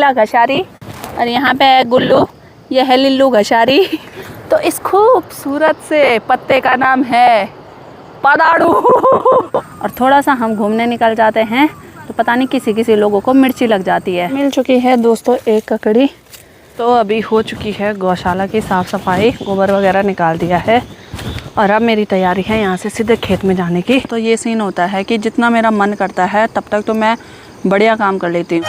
लीला घशारी और यहाँ पे है गुल्लू, ये है लिल्लू घशारी। तो इस खूबसूरत से पत्ते का नाम है पदाड़ू। और थोड़ा सा हम घूमने निकल जाते हैं तो पता नहीं किसी किसी लोगों को मिर्ची लग जाती है। मिल चुकी है दोस्तों एक ककड़ी। तो अभी हो चुकी है गौशाला की साफ़ सफाई, गोबर वगैरह निकाल दिया है और अब मेरी तैयारी है यहाँ से सीधे खेत में जाने की। तो ये सीन होता है कि जितना मेरा मन करता है तब तक तो मैं बढ़िया काम कर लेती हूँ।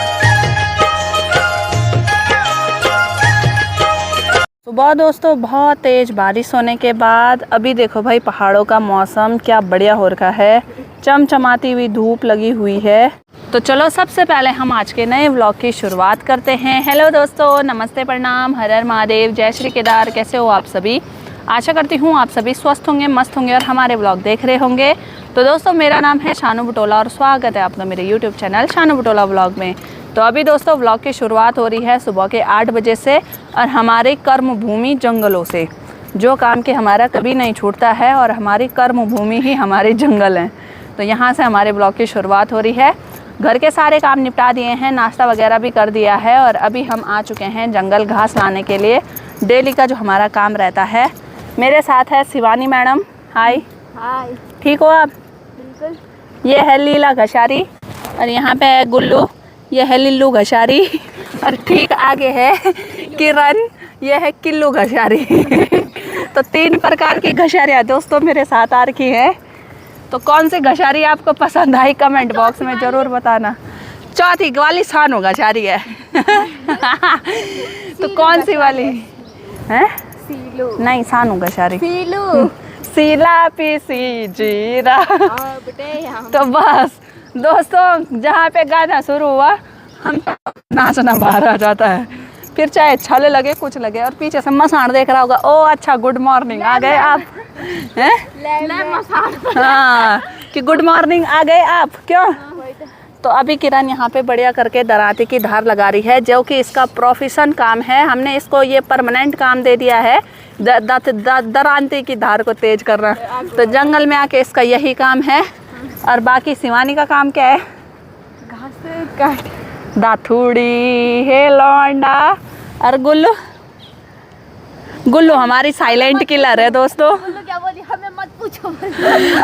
सुबह दोस्तों बहुत तेज़ बारिश होने के बाद अभी देखो भाई पहाड़ों का मौसम क्या बढ़िया हो रखा है, चमचमाती हुई धूप लगी हुई है। तो चलो सबसे पहले हम आज के नए व्लॉग की शुरुआत करते हैं। हेलो दोस्तों, नमस्ते, प्रणाम, हर हर महादेव, जय श्री केदार। कैसे हो आप सभी? आशा करती हूँ आप सभी स्वस्थ होंगे, मस्त होंगे और हमारे व्लॉग देख रहे होंगे। तो दोस्तों मेरा नाम है शानू बुटोला और स्वागत है आपका मेरे YouTube channel Shanu Butola vlog में। तो अभी दोस्तों व्लॉग की शुरुआत हो रही है सुबह के 8 बजे से और हमारे कर्म भूमि जंगलों से, जो काम के हमारा कभी नहीं छूटता है और हमारी कर्म भूमि ही हमारे जंगल हैं। तो यहाँ से हमारे व्लॉग की शुरुआत हो रही है। घर के सारे काम निपटा दिए हैं, नाश्ता वगैरह भी कर दिया है और अभी हम आ चुके हैं जंगल घास लाने के लिए। डेली का जो हमारा काम रहता है। मेरे साथ है शिवानी मैडम। हाय। हाय। ठीक हो आप? बिल्कुल। ये है लीला घशारी और यहाँ पे है गुल्लू, ये है लिल्लू घशारी और ठीक आगे है किरण, ये है किल्लू घशारी। तो 3 प्रकार की घशारियाँ दोस्तों मेरे साथ आ रखी है। तो कौन सी घशारी आपको पसंद आई कमेंट बॉक्स में ज़रूर बताना। चौथी वाली सानू घशारी है। तो कौन सी वाली है? सीलू। नहीं, सानू घशारी। सीलू। सीला पीसी जीरा। तो बस दोस्तों जहाँ पे गाना शुरू हुआ हम नाचना बाहर आ जाता है, फिर चाहे छले लगे कुछ लगे। और पीछे से मसाण देख रहा होगा। ओ अच्छा, गुड मॉर्निंग, आ गए आप हैं? हाँ कि गुड मॉर्निंग, आ गए आप। क्यों? तो अभी किरण यहाँ पे बढ़िया करके दरांती की धार लगा रही है, जो कि इसका प्रोफेशन काम है। हमने इसको ये परमानेंट काम दे दिया है, दरांती की धार को तेज करना। तो जंगल में आके इसका यही काम है। और बाकी शिवानी का काम क्या है? घास काट। दाथुड़ी है लौंडा। और गुल्लू, गुल्लू हमारी साइलेंट किलर है दोस्तों। क्या बोली? हमें मत पूछो।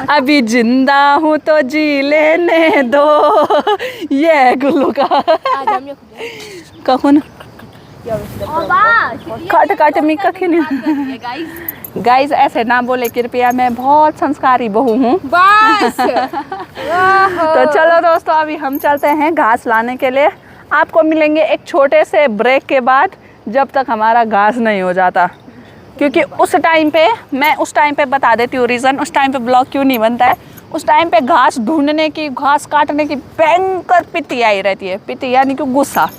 अभी जिंदा हूँ तो जी लेने दो। ये है गुल्लू का। कौन काट काट मी कखिन। गाइस ऐसे ना बोले कृपया, मैं बहुत संस्कारी बहू हूँ। बस। तो चलो दोस्तों अभी हम चलते हैं घास लाने के लिए। आपको मिलेंगे एक छोटे से ब्रेक के बाद, जब तक हमारा घास नहीं हो जाता। क्योंकि उस टाइम पे बता देती हूँ रीज़न, उस टाइम पे ब्लॉग क्यों नहीं बनता है। उस टाइम पे घास ढूंढने की, घास काटने की भयंकर पिटी आई रहती है। पिटी यानी कि गुस्सा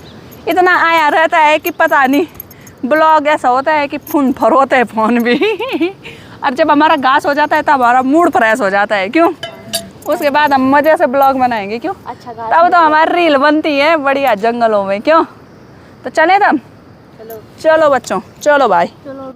इतना आया रहता है कि पता नहीं। ब्लॉग ऐसा होता है कि फोन फरोते हैं फ़ोन भी। और जब हमारा घास हो जाता है तब हमारा मूड फ्रेश हो जाता है। क्यों? उसके बाद हम मज़े से ब्लॉग बनाएंगे। क्यों? अच्छा, तब तो हमारी रील बनती है बढ़िया जंगलों में। क्यों? तो चले तब। चलो बच्चों, चलो भाई। चलो।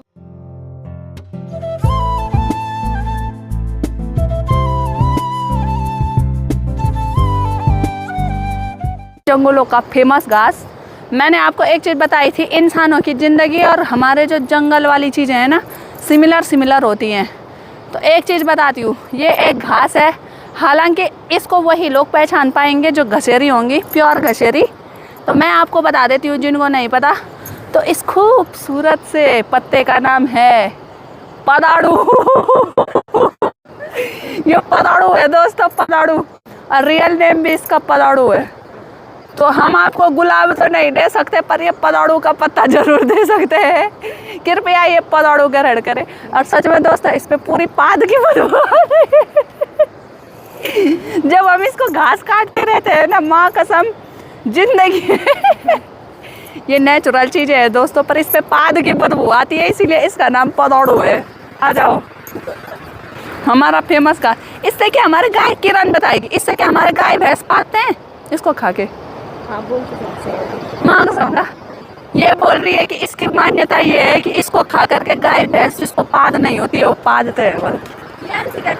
जंगलों का फेमस घास। मैंने आपको एक चीज़ बताई थी, इंसानों की ज़िंदगी और हमारे जो जंगल वाली चीज़ें हैं ना, सिमिलर होती हैं। तो एक चीज़ बताती हूँ, ये एक घास है। हालांकि इसको वही लोग पहचान पाएंगे जो घसेरी होंगी, प्योर घसेरी। तो मैं आपको बता देती हूँ जिनको नहीं पता। तो इस खूबसूरत से पत्ते का नाम है पदाड़ू। ये पदाड़ू है दोस्तों, पदाड़ू। और रियल नेम भी इसका पदाड़ू है। तो हम आपको गुलाब तो नहीं दे सकते, पर ये पदाड़ू का पत्ता जरूर दे सकते हैं। कृपया ये पदाड़ू ग्रहण करें। और सच में दोस्तों इस पे पूरी पाद की बदबू आ रही है। जब हम इसको घास काटते रहते हैं ना, माँ कसम जिंदगी। ये नेचुरल चीज़ें है दोस्तों, पर इस पे पाद की बदबू आती है, इसीलिए इसका नाम पदाड़ू है। आ जाओ, हमारा फेमस घास। इससे क्या हमारे गाय, किरण बताएगी, इससे क्या हमारे गाय भैंस पाते हैं इसको खा के। हाँ, बोल तो माँ कसम, ये बोल रही है कि इसकी मान्यता ये है कि इसको खा करके गाय भैंस जिसको पाद नहीं होती है वो पादते हैं। ये अंशिका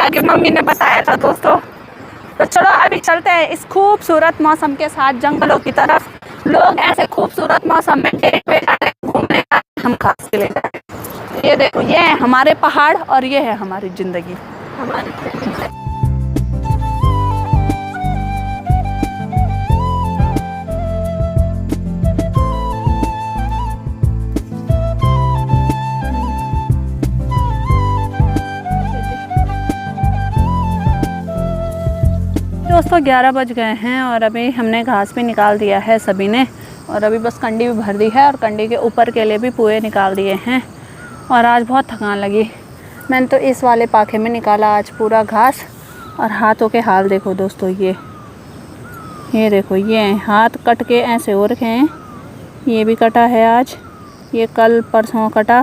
की मम्मी ने बताया था दोस्तों। तो चलो अभी चलते हैं इस खूबसूरत मौसम के साथ जंगलों की तरफ। लोग ऐसे खूबसूरत मौसम में ट्रेन पे जाते हैं घूमने का, हम खास के लिए जाते हैं। ये देखो, ये है हमारे पहाड़ और ये है हमारी जिंदगी। दोस्तों 11 बज गए हैं और अभी हमने घास भी निकाल दिया है सभी ने, और अभी बस कंडी भी भर दी है और कंडी के ऊपर के लिए भी पुए निकाल दिए हैं। और आज बहुत थकान लगी, मैंने तो इस वाले पाखे में निकाला आज पूरा घास। और हाथों के हाल देखो दोस्तों, ये देखो, ये हाथ कट के ऐसे हो रखे हैं। ये भी कटा है आज, ये कल परसों कटा।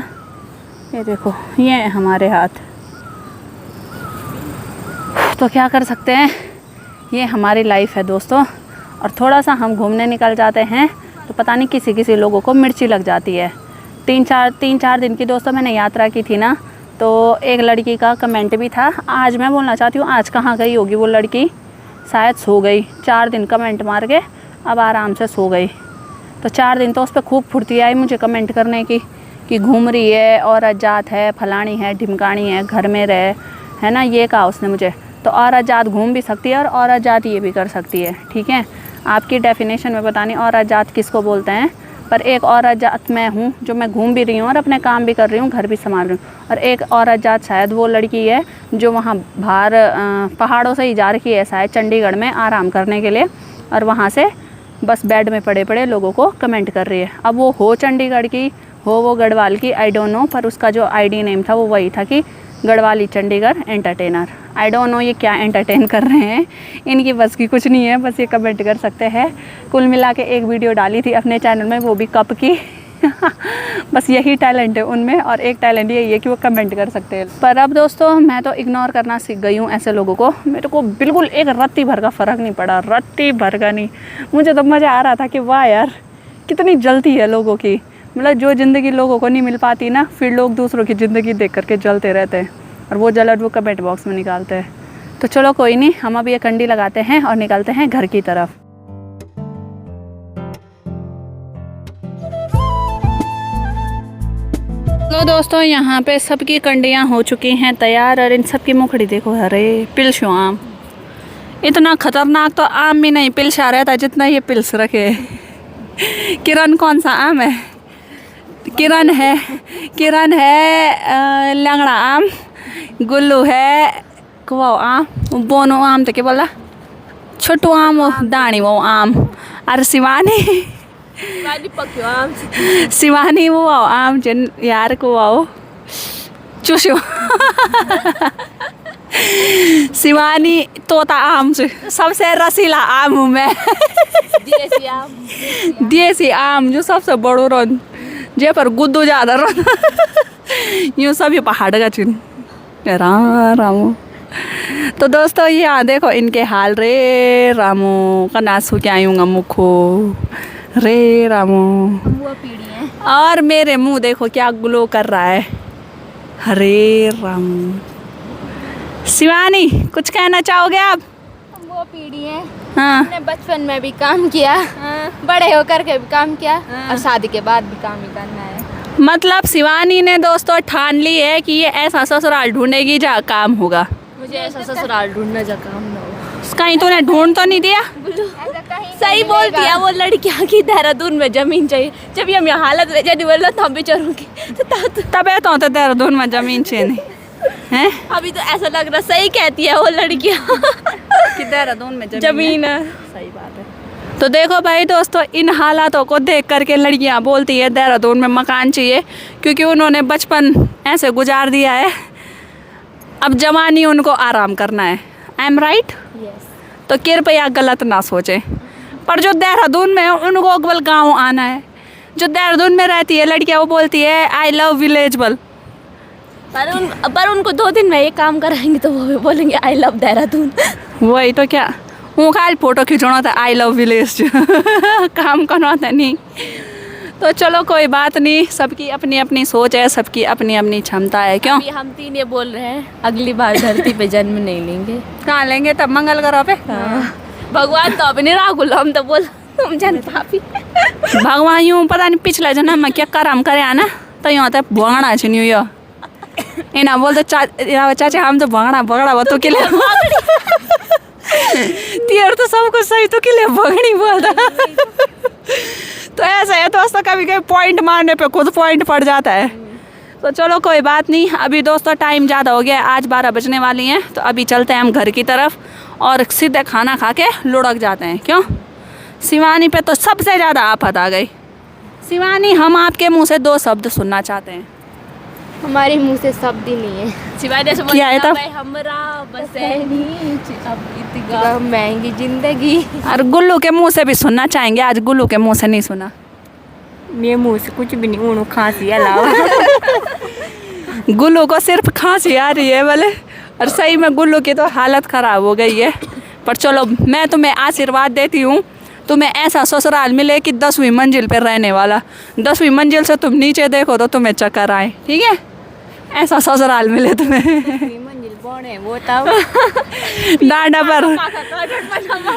ये देखो, ये हैं हमारे हाथ। तो क्या कर सकते हैं, ये हमारी लाइफ है दोस्तों। और थोड़ा सा हम घूमने निकल जाते हैं तो पता नहीं किसी किसी लोगों को मिर्ची लग जाती है। तीन चार दिन की दोस्तों मैंने यात्रा की थी ना, तो एक लड़की का कमेंट भी था। आज मैं बोलना चाहती हूँ, आज कहाँ गई होगी वो लड़की, शायद सो गई। 4 दिन कमेंट मार के अब आराम से सो गई। तो 4 दिन तो उस पर खूब फुर्ती आई मुझे कमेंट करने की कि घूम रही है, औरत जात है, फलानी है, ढिमकानी है, घर में रहे, है ना, ये कहा उसने मुझे। तो औरत जात घूम भी सकती है और औरत जात ये भी कर सकती है, ठीक है। आपकी डेफिनेशन में पता नहीं औरत जात किसको बोलते हैं, पर एक औरत जात मैं हूँ जो मैं घूम भी रही हूँ और अपने काम भी कर रही हूँ, घर भी संभाल रही हूँ। और एक औरत जात शायद वो लड़की है जो वहाँ बाहर पहाड़ों से ही जा रखी है शायद चंडीगढ़ में आराम करने के लिए, और वहाँ से बस बेड में पड़े पड़े लोगों को कमेंट कर रही है। अब वो हो चंडीगढ़ की, हो वो गढ़वाल की, आई डोंट नो, पर उसका जो आईडी नेम था वो वही था कि Garhwali Chandigarh entertainer. I don't know ये क्या एंटरटेन कर रहे हैं, इनकी बस की कुछ नहीं है, बस ये कमेंट कर सकते हैं। कुल मिला के एक वीडियो डाली थी अपने चैनल में, वो भी कप की बस यही टैलेंट है उनमें, और एक टैलेंट ये है कि वो कमेंट कर सकते हैं। पर अब दोस्तों मैं तो इग्नोर करना सीख गई हूँ ऐसे लोगों को। मेरे को बिल्कुल एक रत्ती भर का फ़र्क नहीं पड़ा, रत्ती भर का नहीं। मुझे तो मज़ा आ रहा था कि वाह यार कितनी जलती है लोगों की, मतलब जो ज़िंदगी लोगों को नहीं मिल पाती ना, फिर लोग दूसरों की ज़िंदगी देख करके जलते रहते हैं और वो जलन वो कमेंट बॉक्स में निकालते हैं। तो चलो कोई नहीं, हम अब ये कंडी लगाते हैं और निकलते हैं घर की तरफ। तो दोस्तों यहाँ पे सबकी कंडियाँ हो चुकी हैं तैयार, और इन सब की मुखड़ी देखो, अरे पिल्शो आम। इतना खतरनाक तो आम भी नहीं पिल्शा रहता जितना ये पिल्स रखे। किरण कौन सा आम है? किरण है लंगड़ा आम, गुल्लू है कुआओ आम, बोनो आम तो क्या बोला, छोटू आम, दानी वो आम, और शिवानी शिवानी वो आम जिन यार को आओ चुशो शिवानी तोता आम से सबसे रसीला आम हूँ मैं। देसी आम जो सबसे बड़ो रन, जे पर गुद्दू ज़्यादा रन यूँ सभी पहाड़ का चिन रामू। तो दोस्तों यहाँ देखो इनके हाल, रे रामू का नासू क्या आयूँगा मुखो, रे रामू। और मेरे मुंह देखो क्या ग्लो कर रहा है, हरे रामू। शिवानी कुछ कहना चाहोगे आप? हम वो पीढ़ी है, हाँ, हमने बचपन में भी काम किया, बड़े होकर के भी काम किया, और शादी के बाद भी काम ही करना है। मतलब शिवानी ने दोस्तों ठान ली है कि ये ऐसा ससुराल ढूंढेगी जहाँ काम होगा। मुझे ऐसा ससुराल ढूंढना जहाँ काम ना हो। कहीं तूने ढूंढ तो नहीं दिया? सही बोल दिया, वो लड़कियाँ की देहरादून में जमीन चाहिए। जब हम यहाँ हालत जब बोल रहे हम भी चढ़ूंगी तबे तो देहरादून में जमीन चाहिए हैं। अभी तो ऐसा लग रहा सही कहती है वो लड़कियाँ कि देहरादून में जमीन है। सही बात है। तो देखो भाई दोस्तों, इन हालातों को देख करके लड़कियां बोलती है देहरादून में मकान चाहिए, क्योंकि उन्होंने बचपन ऐसे गुजार दिया है, अब जवानी उनको आराम करना है। I am right? तो कृपया गलत ना सोचें। पर जो देहरादून में है उनको अकबल गाँव आना है। जो देहरादून में रहती है लड़कियाँ वो बोलती है आई लव विलेजबल, पर उनको 2 दिन में ये काम कराएंगे तो वो भी बोलेंगे आई लव देहरादून। वही तो, क्या वो खाली फोटो खिंचाना था आई लव विलेज काम करना था नहीं। तो चलो कोई बात नहीं, सबकी अपनी अपनी सोच है, सबकी अपनी अपनी क्षमता है। क्यों अभी हम 3 ये बोल रहे हैं अगली बार धरती पे जन्म नहीं लेंगे। कहाँ लेंगे, तब मंगल ग्रह पे। भगवान तो अभी नहीं राहुल, हम तो बोल तुम जन पापी। भगवान यूँ पता नहीं पिछला जन्म में क्या कर्म करे आना, तो यूँ होता है भोगना छ न्यू यो इना बोलते चाचा हम तो भोगना भोगड़ा वो तो के लिए तेर तो सब कुछ सही, तो के लिए भोगनी बोलता। तो ऐसा है दोस्तों, कभी कभी पॉइंट मारने पे खुद पॉइंट पड़ जाता है। तो चलो कोई बात नहीं, अभी दोस्तों टाइम ज़्यादा हो गया, आज 12 बजने वाली हैं। तो अभी चलते हैं हम घर की तरफ और सीधे खाना खा के लुढ़क जाते हैं। क्यों शिवानी पे तो सबसे ज़्यादा आफत आ गई। शिवानी हम आपके मुंह से 2 शब्द सुनना चाहते हैं। हमारे मुंह से शब्द ही नहीं है सिवाय जैसे क्या है तब? हमरा बस अब इतनी महंगी जिंदगी। और गुल्लू के मुंह से भी सुनना चाहेंगे, आज गुल्लू के मुंह से नहीं सुना। मेरे मुंह से कुछ भी नहीं, उन्होंने खांसी अलावा। गुल्लू को सिर्फ खांसी आ रही है बोले, और सही में गुल्लू की तो हालत ख़राब हो गई है। पर चलो मैं तुम्हें आशीर्वाद देती हूँ, तुम्हें ऐसा ससुराल मिले कि 10वीं मंजिल पर रहने वाला, 10वीं मंजिल से तुम नीचे देखो तो तुम्हें चक्कर आए। ठीक है, ऐसा ससुराल मिले तुम्हें। मंजिल कौन है वो तब डांडा पर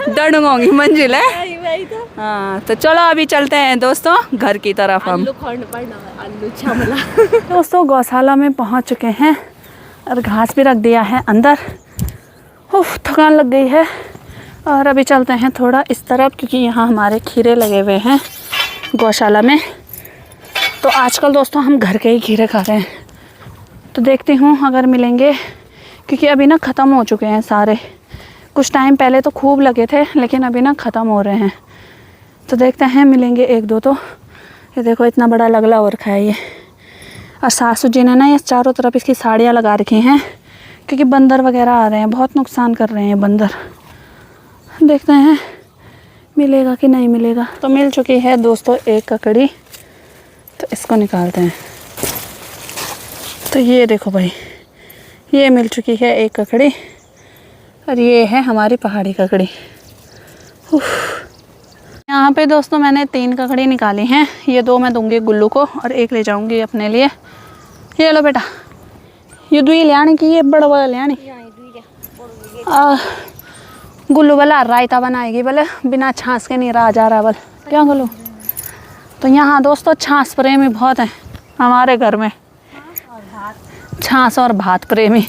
डंडोंगी मंजिल है। हाँ तो चलो अभी चलते हैं दोस्तों घर की तरफ हम। आलू छमला। दोस्तों गौशाला में पहुंच चुके हैं और घास भी रख दिया है अंदर। उफ थकान लग गई है। और अभी चलते हैं थोड़ा इस तरफ, क्योंकि यहाँ हमारे खीरे लगे हुए हैं गौशाला में। तो आजकल दोस्तों हम घर के ही खीरे खा रहे हैं। तो देखती हूँ अगर मिलेंगे, क्योंकि अभी ना ख़त्म हो चुके हैं सारे। कुछ टाइम पहले तो खूब लगे थे, लेकिन अभी ना ख़त्म हो रहे हैं। तो देखते हैं मिलेंगे 1-2 तो। ये देखो इतना बड़ा लगला हो रखा है ये। और सासू जी ने ना ये चारों तरफ इसकी साड़ियाँ लगा रखी हैं, क्योंकि बंदर वगैरह आ रहे हैं, बहुत नुकसान कर रहे हैं बंदर। देखते हैं मिलेगा कि नहीं मिलेगा। तो मिल चुकी है दोस्तों 1 ककड़ी, तो इसको निकालते हैं। तो ये देखो भाई, ये मिल चुकी है 1 ककड़ी, और ये है हमारी पहाड़ी ककड़ी। यहाँ पे दोस्तों मैंने 3 ककड़ी निकाली हैं। ये 2 मैं दूंगी गुल्लू को और 1 ले जाऊंगी अपने लिए। ये लो बेटा, ये 2 ले आने की, ये बड़ा वाला ले आने। गुल्लू वाला रायता बनाएगी बोले, बिना छाछ के नहीं रहा जा रहा बोल। क्या गुल्लू? तो यहाँ दोस्तों छाछ प्रेमी बहुत हैं हमारे घर में, छाछ और भात प्रेमी।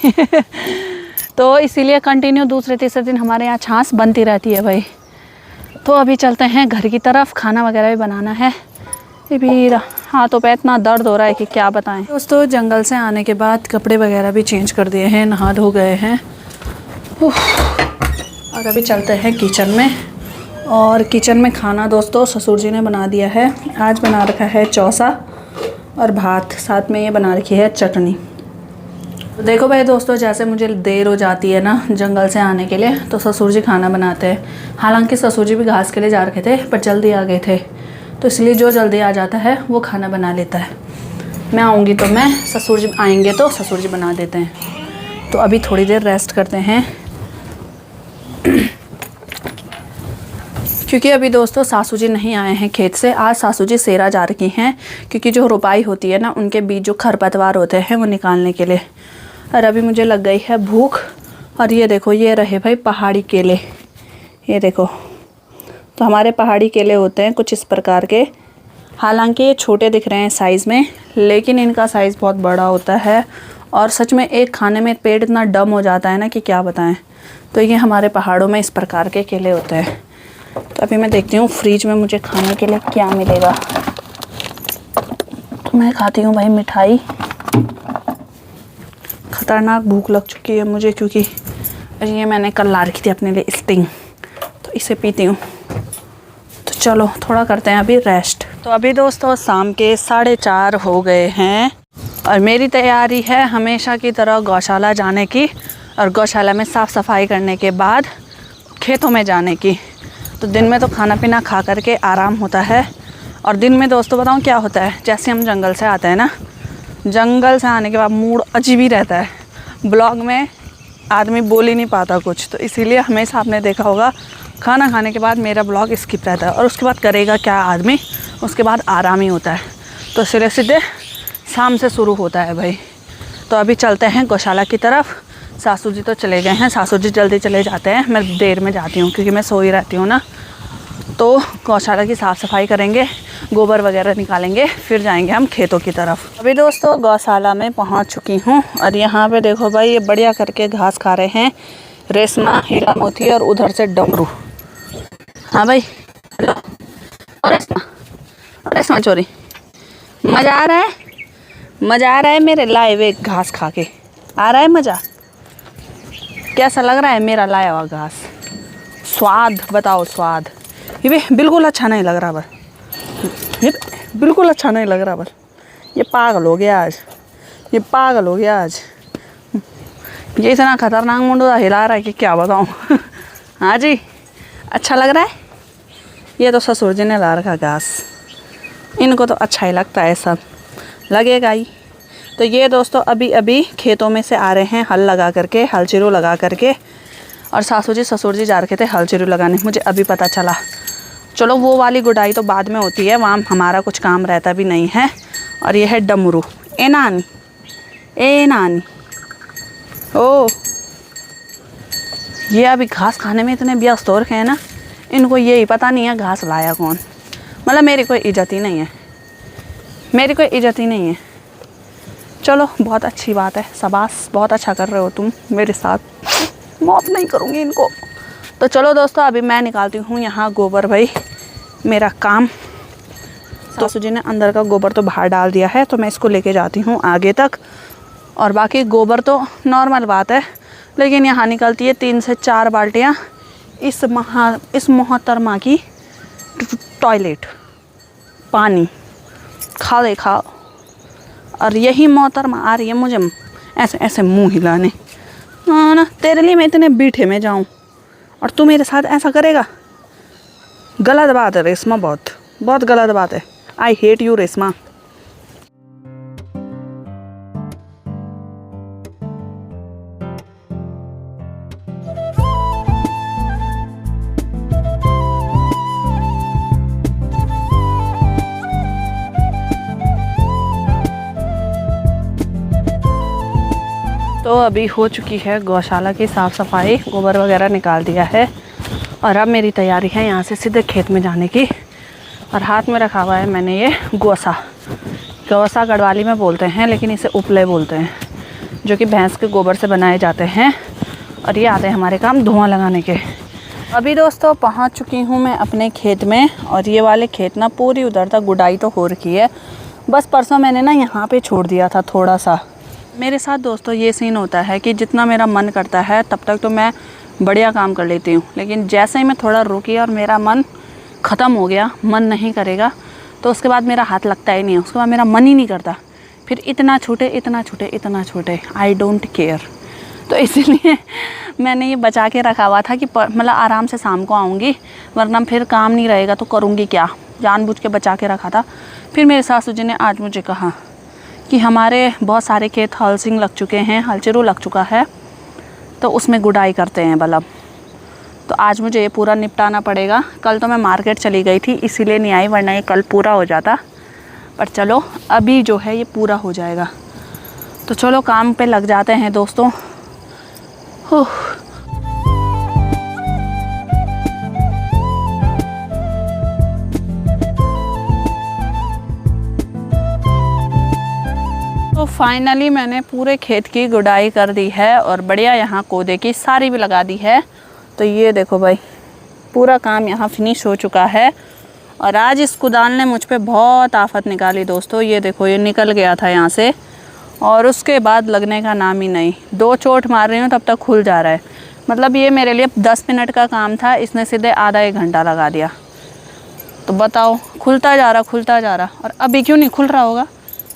तो इसीलिए कंटिन्यू दूसरे तीसरे दिन हमारे यहाँ छाछ बनती रहती है भाई। तो अभी चलते हैं घर की तरफ, खाना वगैरह भी बनाना है। ये भी हाथों पे इतना दर्द हो रहा है कि क्या बताएं। दोस्तों जंगल से आने के बाद कपड़े वगैरह भी चेंज कर दिए हैं, नहा धो गए हैं। और अभी चलते हैं किचन में। और किचन में खाना दोस्तों ससुर जी ने बना दिया है। आज बना रखा है चौसा और भात, साथ में ये बना रखी है चटनी। तो देखो भाई दोस्तों, जैसे मुझे देर हो जाती है ना जंगल से आने के लिए, तो ससुर जी खाना बनाते हैं। हालांकि ससुर जी भी घास के लिए जा रखे थे, पर जल्दी आ गए थे, तो इसलिए जो जल्दी आ जाता है वो खाना बना लेता है। मैं आऊँगी तो मैं, ससुर जी आएंगे तो ससुर जी बना देते हैं। तो अभी थोड़ी देर रेस्ट करते हैं, क्योंकि अभी दोस्तों सासू जी नहीं आए हैं खेत से। आज सासू जी सेरा जा रखी हैं, क्योंकि जो रोपाई होती है ना उनके बीच जो खरपतवार होते हैं वो निकालने के लिए। और अभी मुझे लग गई है भूख। और ये देखो, ये रहे भाई पहाड़ी केले, ये देखो। तो हमारे पहाड़ी केले होते हैं कुछ इस प्रकार के। हालांकि ये छोटे दिख रहे हैं साइज़ में, लेकिन इनका साइज़ बहुत बड़ा होता है। और सच में एक खाने में पेट इतना डम हो जाता है ना कि क्या बताएं। तो ये हमारे पहाड़ों में इस प्रकार के केले होते हैं। तो अभी मैं देखती हूँ फ्रिज में मुझे खाने के लिए क्या मिलेगा। तो मैं खाती हूँ भाई मिठाई। ख़तरनाक भूख लग चुकी है मुझे, क्योंकि ये मैंने कल ला रखी थी अपने लिए स्टिंग, तो इसे पीती हूँ। तो चलो थोड़ा करते हैं अभी रेस्ट। तो अभी दोस्तों शाम के 4:30 हो गए हैं और मेरी तैयारी है हमेशा की तरह गौशाला जाने की, और गौशाला में साफ़ सफाई करने के बाद खेतों में जाने की। तो दिन में तो खाना पीना खा करके आराम होता है। और दिन में दोस्तों बताऊँ क्या होता है, जैसे हम जंगल से आते हैं ना, जंगल से आने के बाद मूड अजीब ही रहता है। ब्लॉग में आदमी बोल ही नहीं पाता कुछ, तो इसीलिए हमेशा आपने देखा होगा खाना खाने के बाद मेरा ब्लॉग स्किप रहता है। और उसके बाद करेगा क्या आदमी, उसके बाद आराम ही होता है। तो सीधे सीधे शाम से शुरू होता है भाई। तो अभी चलते हैं गौशाला की तरफ। सासू जी तो चले गए हैं, सासू जी जल्दी चले जाते हैं, मैं देर में जाती हूँ क्योंकि मैं सो ही रहती हूँ ना। तो गौशाला की साफ़ सफाई करेंगे, गोबर वगैरह निकालेंगे, फिर जाएंगे हम खेतों की तरफ। अभी दोस्तों गौशाला में पहुँच चुकी हूँ और यहाँ पे देखो भाई ये बढ़िया करके घास खा रहे हैं रेशमा, हीरा मोती और उधर से डमरू। हाँ भाई हेलो रेशमा, रेशमा चोरी, मज़ा आ रहा है? मज़ा आ रहा है मेरे लाए हुए घास खा के? आ रहा है मज़ा? कैसा लग रहा है मेरा लाया हुआ घास? स्वाद बताओ स्वाद। ये भी बिल्कुल अच्छा नहीं लग रहा बस, ये बिल्कुल अच्छा नहीं लग रहा बस। ये पागल हो गया आज, ये पागल हो गया आज। ये इतना खतरनाक मुंडा हिला रहा है कि क्या बताऊँ। हाँ जी अच्छा लग रहा है? ये तो ससुर जी ने ला रखा घास, इनको तो अच्छा ही लगता है, सब लगेगा ही। तो ये दोस्तों अभी अभी खेतों में से आ रहे हैं हल लगा करके, हल चिरू लगा करके। और सासू जी ससुर जी जा रखे थे हल चिरू लगाने, मुझे अभी पता चला। चलो वो वाली गुडाई तो बाद में होती है, वहाँ हमारा कुछ काम रहता भी नहीं है। और ये है डमरू। ए नानी, ए नानी, ओ ये अभी घास खाने में इतने व्यस्त हो रखे हैं ना, इनको यही पता नहीं है घास लाया कौन। मतलब मेरी कोई इज्जत ही नहीं है, मेरी कोई इज्जत ही नहीं है। चलो बहुत अच्छी बात है, शाबाश, बहुत अच्छा कर रहे हो तुम मेरे साथ, माफ़ नहीं करूँगी इनको। तो चलो दोस्तों अभी मैं निकालती हूँ यहाँ गोबर भाई, मेरा काम। सासू जी ने अंदर का गोबर तो बाहर डाल दिया है, तो मैं इसको लेके जाती हूँ आगे तक। और बाकी गोबर तो नॉर्मल बात है, लेकिन यहाँ निकलती है 3 से 4 बाल्टियाँ इस मोहतरमा की टॉयलेट पानी खा ले खाओ। और यही मोहतरमा आ रही है मुझे ऐसे ऐसे मुंह हिलाने। हाँ ना, तेरे लिए मैं इतने बीठे में जाऊँ और तू मेरे साथ ऐसा करेगा? गलत बात है रेशमा, बहुत बहुत गलत बात है। I hate you Reshma. तो अभी हो चुकी है गौशाला की साफ़ सफाई, गोबर वगैरह निकाल दिया है। और अब मेरी तैयारी है यहाँ से सीधे खेत में जाने की। और हाथ में रखा हुआ है मैंने ये गोसा, गोसा गढ़वाली में बोलते हैं, लेकिन इसे उपले बोलते हैं, जो कि भैंस के गोबर से बनाए जाते हैं। और ये आते हैं हमारे काम धुआं लगाने के। अभी दोस्तों पहुँच चुकी हूँ मैं अपने खेत में। और ये वाले खेत ना पूरी उधर तक गुडाई तो हो रखी है, बस परसों मैंने ना यहाँ पे छोड़ दिया था थोड़ा सा। मेरे साथ दोस्तों ये सीन होता है कि जितना मेरा मन करता है तब तक तो मैं बढ़िया काम कर लेती हूँ, लेकिन जैसे ही मैं थोड़ा रुकी और मेरा मन ख़त्म हो गया, मन नहीं करेगा, तो उसके बाद मेरा हाथ लगता ही नहीं है, उसके बाद मेरा मन ही नहीं करता। फिर इतना छूटे इतना छूटे इतना छूटे, आई डोंट केयर। तो इसीलिए मैंने ये बचा के रखा हुआ था कि मतलब आराम से शाम को आऊँगी, वरना फिर काम नहीं रहेगा तो करूँगी क्या, जानबूझ के बचा के रखा था। फिर मेरे सासू जी ने आज मुझे कहा कि हमारे बहुत सारे खेत हल सिंग लग चुके हैं, हल चिरू लग चुका है, तो उसमें गुडाई करते हैं बल्ब। तो आज मुझे ये पूरा निपटाना पड़ेगा। कल तो मैं मार्केट चली गई थी इसीलिए नहीं आई, वरना ये कल पूरा हो जाता। पर चलो अभी जो है ये पूरा हो जाएगा। तो चलो काम पे लग जाते हैं दोस्तों। तो फाइनली मैंने पूरे खेत की गुडाई कर दी है और बढ़िया यहाँ कोदे की सारी भी लगा दी है। तो ये देखो भाई पूरा काम यहाँ फिनिश हो चुका है। और आज इस कुदाल ने मुझ पे बहुत आफत निकाली दोस्तों। ये देखो ये निकल गया था यहाँ से और उसके बाद लगने का नाम ही नहीं। 2 चोट मार रही हूँ तब तक खुल जा रहा है। मतलब ये मेरे लिए 10 मिनट का काम था, इसने सीधे आधा 1 घंटा लगा दिया। तो बताओ, खुलता जा रहा खुलता जा रहा। और अभी क्यों नहीं खुल रहा होगा,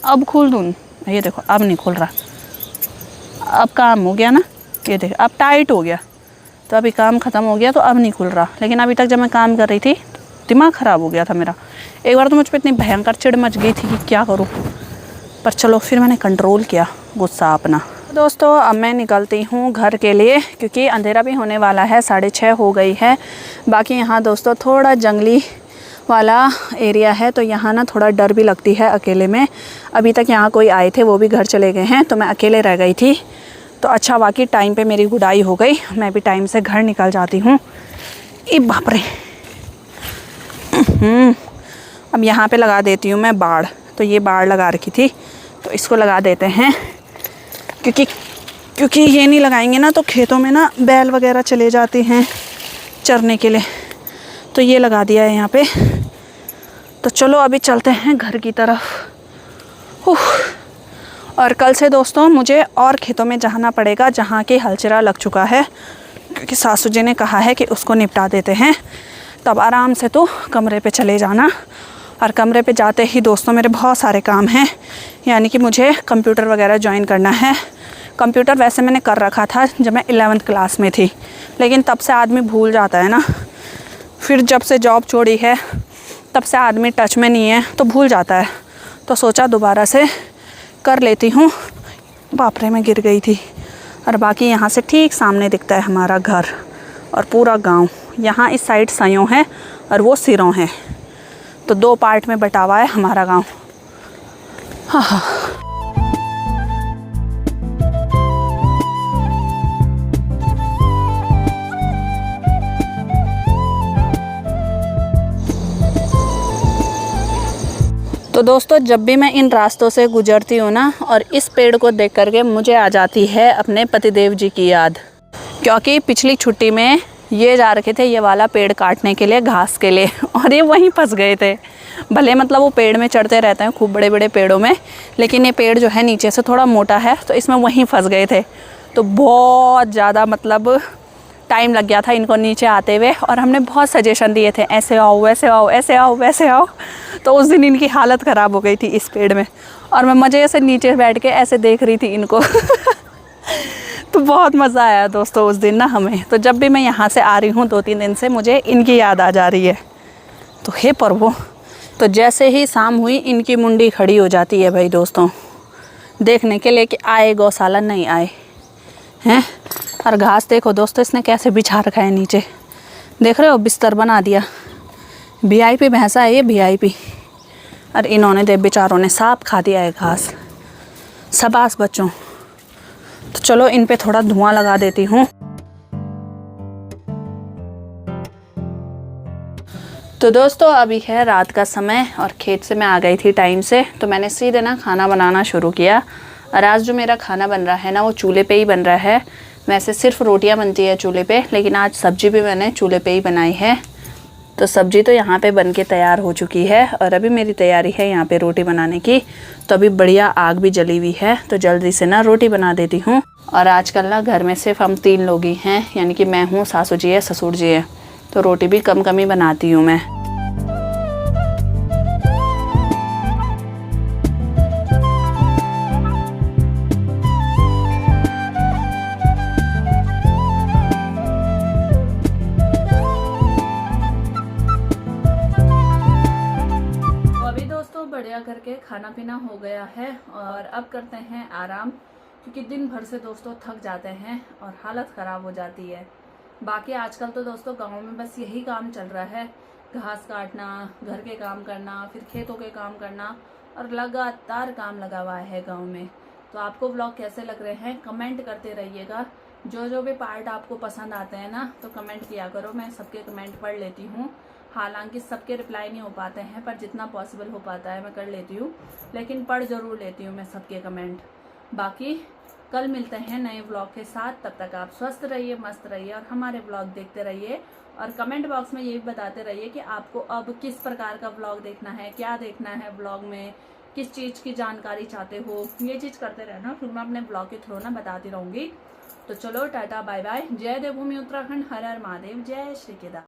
अब खुल दूँ। ये देखो अब नहीं खुल रहा, अब काम हो गया ना, ये देखो अब टाइट हो गया। तो अभी काम ख़त्म हो गया तो अब नहीं खुल रहा। लेकिन अभी तक जब मैं काम कर रही थी दिमाग ख़राब हो गया था मेरा। एक बार तो मुझ पर इतनी भयंकर चिढ़ मच गई थी कि क्या करूँ, पर चलो फिर मैंने कंट्रोल किया गुस्सा अपना। दोस्तों अब मैं निकलती हूँ घर के लिए, क्योंकि अंधेरा भी होने वाला है, 6:30 हो गई है। बाकी यहाँ दोस्तों थोड़ा जंगली वाला एरिया है, तो यहाँ ना थोड़ा डर भी लगती है अकेले में। अभी तक यहाँ कोई आए थे, वो भी घर चले गए हैं, तो मैं अकेले रह गई थी। तो अच्छा वाकई टाइम पे मेरी गुडाई हो गई, मैं भी टाइम से घर निकल जाती हूँ। ए बाप रे। अब यहाँ पे लगा देती हूँ मैं बाड़। तो ये बाड़ लगा रखी थी, तो इसको लगा देते हैं, क्योंकि ये नहीं लगाएंगे ना तो खेतों में ना बैल वगैरह चले जाते हैं चरने के लिए। तो ये लगा दिया है यहाँ पे। तो चलो अभी चलते हैं घर की तरफ। और कल से दोस्तों मुझे और खेतों में जाना पड़ेगा जहाँ के हलचरा लग चुका है, क्योंकि सासू जी ने कहा है कि उसको निपटा देते हैं, तब आराम से तो कमरे पे चले जाना। और कमरे पे जाते ही दोस्तों मेरे बहुत सारे काम हैं, यानी कि मुझे कंप्यूटर वगैरह ज्वाइन करना है। कंप्यूटर वैसे मैंने कर रखा था जब मैं 11th क्लास में थी, लेकिन तब से आदमी भूल जाता है ना। फिर जब से जॉब छोड़ी है तब से आदमी टच में नहीं है, तो भूल जाता है। तो सोचा दोबारा से कर लेती हूँ। बाप रे, मैं गिर गई थी। और बाकी यहाँ से ठीक सामने दिखता है हमारा घर और पूरा गांव। यहाँ इस साइड सयों है और वो सिरों है, तो 2 पार्ट में बटा हुआ है हमारा गांव। हाँ। तो दोस्तों जब भी मैं इन रास्तों से गुजरती हूँ ना, और इस पेड़ को देख करके मुझे आ जाती है अपने पतिदेव जी की याद। क्योंकि पिछली छुट्टी में ये जा रखे थे ये वाला पेड़ काटने के लिए, घास के लिए, और ये वहीं फंस गए थे। भले मतलब वो पेड़ में चढ़ते रहते हैं खूब बड़े बड़े पेड़ों में, लेकिन ये पेड़ जो है नीचे से थोड़ा मोटा है, तो इसमें वहीं फंस गए थे। तो बहुत ज़्यादा मतलब टाइम लग गया था इनको नीचे आते हुए, और हमने बहुत सजेशन दिए थे, ऐसे आओ वैसे आओ, ऐसे आओ वैसे आओ। तो उस दिन इनकी हालत ख़राब हो गई थी इस पेड़ में, और मैं मज़े से नीचे बैठ के ऐसे देख रही थी इनको। तो बहुत मज़ा आया दोस्तों उस दिन ना हमें। तो जब भी मैं यहाँ से आ रही हूँ 2-3 दिन से, मुझे इनकी याद आ जा रही है। तो हे प्रभु, तो जैसे ही शाम हुई इनकी मुंडी खड़ी हो जाती है भाई दोस्तों, देखने के लिए कि आए गौशाला नहीं आए हैं। और घास देखो दोस्तों इसने कैसे बिछा रखा है नीचे, देख रहे हो, बिस्तर बना दिया। VIP भैंसा है ये, VIP। और इन्होंने दे बेचारों ने साफ खा दिया है घास। शाबाश बच्चों। तो चलो इन पे थोड़ा धुआं लगा देती हूँ। तो दोस्तों अभी है रात का समय, और खेत से मैं आ गई थी टाइम से, तो मैंने सीधे ना खाना बनाना शुरू किया। और आज जो मेरा खाना बन रहा है ना, वो चूल्हे पे ही बन रहा है। वैसे सिर्फ रोटियां बनती है चूल्हे पे, लेकिन आज सब्जी भी मैंने चूल्हे पे ही बनाई है। तो सब्जी तो यहाँ पे बन के तैयार हो चुकी है, और अभी मेरी तैयारी है यहाँ पे रोटी बनाने की। तो अभी बढ़िया आग भी जली हुई है, तो जल्दी से ना रोटी बना देती हूँ। और आजकल ना घर में सिर्फ हम 3 लोग ही हैं, यानी कि मैं हूँ, सासू जी है, ससुर जी है। तो रोटी भी कम कम ही बनाती हूँ मैं। बढ़िया करके खाना पीना हो गया है, और अब करते हैं आराम, क्योंकि दिन भर से दोस्तों थक जाते हैं और हालत ख़राब हो जाती है। बाकी आजकल तो दोस्तों गांव में बस यही काम चल रहा है, घास काटना, घर के काम करना, फिर खेतों के काम करना, और लगातार काम लगा हुआ है गाँव में। तो आपको व्लॉग कैसे लग रहे हैं कमेंट करते रहिएगा। जो भी पार्ट आपको पसंद आते हैं ना, तो कमेंट किया करो, मैं सबके कमेंट पढ़ लेती हूँ। हालांकि सबके रिप्लाई नहीं हो पाते हैं, पर जितना पॉसिबल हो पाता है मैं कर लेती हूँ, लेकिन पढ़ ज़रूर लेती हूँ मैं सबके कमेंट। बाकी कल मिलते हैं नए व्लॉग के साथ, तब तक आप स्वस्थ रहिए, मस्त रहिए, और हमारे व्लॉग देखते रहिए। और कमेंट बॉक्स में ये भी बताते रहिए कि आपको अब किस प्रकार का व्लॉग देखना है, क्या देखना है व्लॉग में, किस चीज़ की जानकारी चाहते हो। ये चीज़ करते रहना, फिर मैं अपने व्लॉग के थ्रू ना बताती रहूँगी। तो चलो टाटा बाय बाय। जय देवभूमि उत्तराखंड, हर हर महादेव, जय श्री केदार।